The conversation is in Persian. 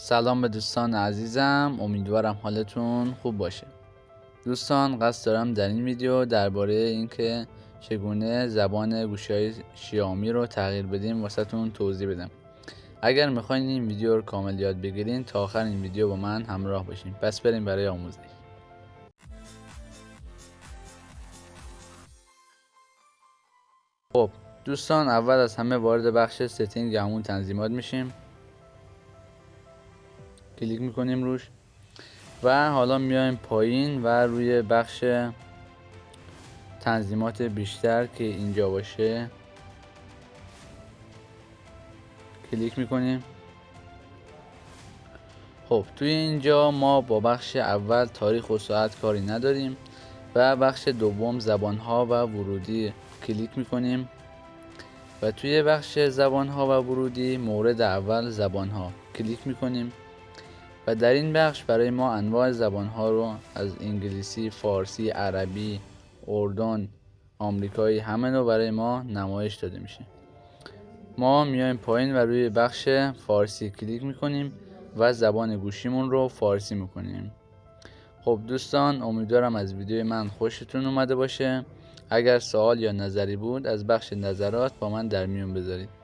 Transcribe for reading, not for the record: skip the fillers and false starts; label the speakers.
Speaker 1: سلام به دوستان عزیزم، امیدوارم حالتون خوب باشه. دوستان قصد دارم در این ویدیو درباره اینکه چگونه زبان گوشی‌های شیائومی رو تغییر بدیم واسهتون توضیح بدم. اگر میخواین این ویدیو رو کامل یاد بگیرین تا آخر این ویدیو با من همراه باشین. پس بریم برای آموزش. خب دوستان، اول از همه وارد بخش ستینگ همون تنظیمات میشیم، کلیک میکنیم روش و حالا میایم پایین و روی بخش تنظیمات بیشتر که اینجا باشه کلیک میکنیم. خب توی اینجا ما با بخش اول تاریخ و ساعت کاری نداریم و بخش دوم زبانها و ورودی کلیک میکنیم و توی بخش زبانها و ورودی مورد اول زبانها کلیک میکنیم و در این بخش برای ما انواع زبانها رو از انگلیسی، فارسی، عربی، اردن، آمریکایی همه رو برای ما نمایش داده میشه. ما میایم پایین و روی بخش فارسی کلیک میکنیم و زبان گوشیمون رو فارسی میکنیم. خب دوستان، امیدوارم از ویدیو من خوشتون اومده باشه. اگر سوال یا نظری بود از بخش نظرات با من در میون بذارید.